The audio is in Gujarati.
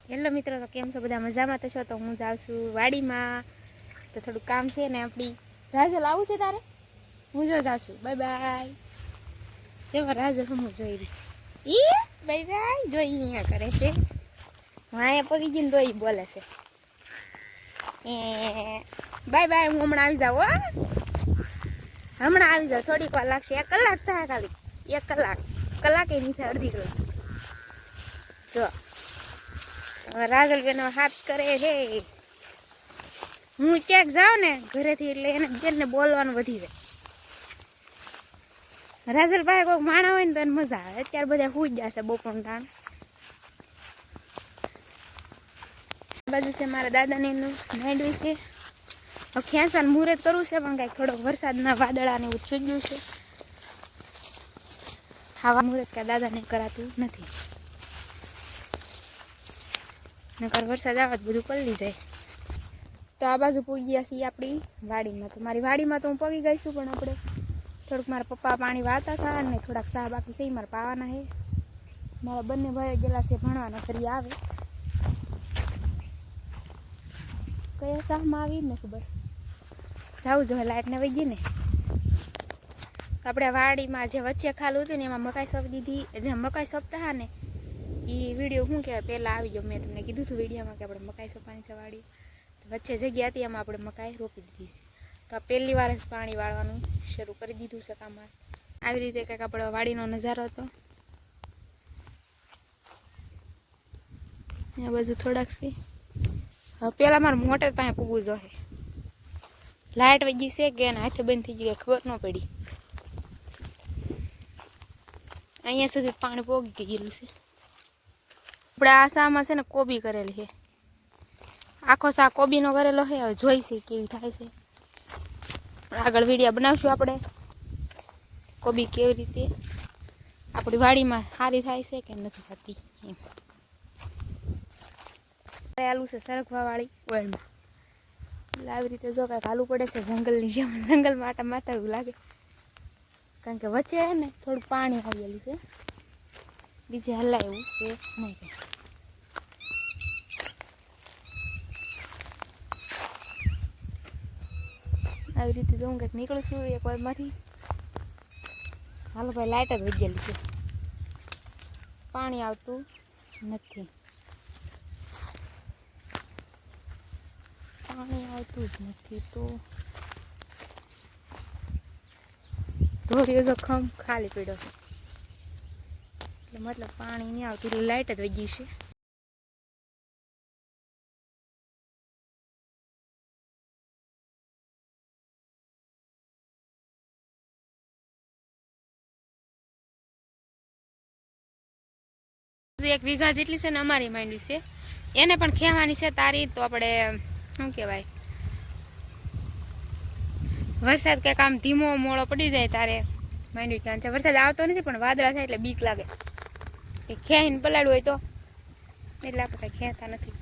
હેલો મિત્રો, તો કેમ છો બધા? મજામાં તો છો? તો હું જાઉં છું વાડીમાં, તો થોડું કામ છે ને આપણી. રાજલ આવું છે તારે? હું જો જાઉં છું. Bye bye. જેમાં રાજલ હું જોઈ રહી ઈ બાય બાય જોઈ અહીંયા કરે છે. હું અહીંયા પગી જઈને તો બોલે છે એ બાય બાય. હું હમણાં આવી જાઉં. હમણાં આવી જાઉં, થોડીક વાર લાગશે. 1 કલાક થાય ખાલી. 1 કલાકે નહીં થાય, અડધી કલાક. જો રાજલ બેનો હાથ કરે હે. હું ક્યાંક જાઉં ને ઘરેથી એટલે એને બેનને બોલવાનું વધી જાય. રાજલ પાસે કોઈક માણા હોય ને તો એને મજા આવે. અત્યારે બધા હુઈ જશે બપોરનું ટાણ. બાજુ છે મારા દાદાને એનું માંડવી છે. હવે ખેંચવાનું મુહૂર્ત કરવું છે, પણ કાંઈક થોડોક વરસાદના વાદળાને એવું થઈ ગયું છે. ખાવા મુહૂર્ત કાંઈ દાદાને કરાતું નથી, નકર વરસાદ આવે તો બધું પલળી જાય. તો આ બાજુ પૂગી ગયા છીએ આપણી વાડીમાં. તો મારી વાડીમાં તો હું પગી ગઈ છું, પણ આપણે થોડુંક મારા પપ્પા પાણી વાળતા હતા ને થોડાક સાહ બાકી છે મારે પાવાના છે. મારા બંને ભાઈઓ ગયેલા છે ભણવાના, ફરી આવે કયા સાહમાં આવી ને ખબર. જાવું જોઈએ, લાઇટને વહી ગઈ ને. આપણે વાડીમાં જે વચ્ચે ખાલું હતું ને એમાં મકાઈ સોંપી દીધી. જે મકાઈ સોંપતા હા ને એ વિડીયો શું કહેવાય પહેલાં આવી ગયો. મેં તમને કીધું હતું વિડીયોમાં કે આપણે મકાઈ સોંપવાની છે વાડી. વચ્ચે જગ્યા હતી એમાં આપણે મકાઈ રોપી દીધી છે. તો આ પહેલી વાર જ પાણી વાળવાનું શરૂ કરી દીધું છે કામમાં. આવી રીતે કંઈક આપણો વાડીનો નજારો હતો. આ બાજુ થોડાક છે. હવે પહેલાં મારે મોટર પાસે પૂગવું જોઈએ. લાઇટ વહી ગઈ છે કે એના હાથે બંધ થઈ ગઈ ખબર ન પડી. અહીંયા સુધી પાણી પોગી ગયેલું છે. આપણે આ શામાં છે ને કોબી કરેલી છે. આખો શા કોબીનો કરેલો છે. હવે જોઈશે કેવી થાય છે. આગળ વિડીયો બનાવશું આપણે કોબી કેવી રીતે આપણી વાડીમાં સારી થાય છે કે નથી થતી એમ. આલુ છે સરગવા વાળી ઓળમાં. એટલે આવી રીતે જો કાંઈક હાલવું પડે છે જંગલની જેમ. જંગલમાં આટા મારતા એવું લાગે, કારણ કે વચ્ચે છે ને થોડુંક પાણી આવેલું છે. બીજે હલાય એવું છે નહીં. આવી રીતે જો હું કંઈક નીકળું છું એક વારમાંથી. હાલો ભાઈ, લાઇટ જ વહી ગયેલી છે, પાણી આવતું નથી. પાણી આવતું જ નથી તો ધોરીઓ જો ખમ ખાલી પડ્યો છે, એટલે મતલબ પાણી નહીં આવતું, એટલે લાઇટ જ વહી ગઈ છે. એક વીઘા જેટલી છે ને અમારી માંડવી છે, એને પણ ખેવાની છે તારી. તો આપણે શું કહેવાય, વરસાદ કંઈક આમ ધીમો મોડો પડી જાય તારે માંડવી ખેવાની છે. વરસાદ આવતો નથી પણ વાદળા થાય એટલે બીક લાગે. એ ખેઈને પલાળવું હોય તો એટલે આપણે કંઈ ખેતા નથી.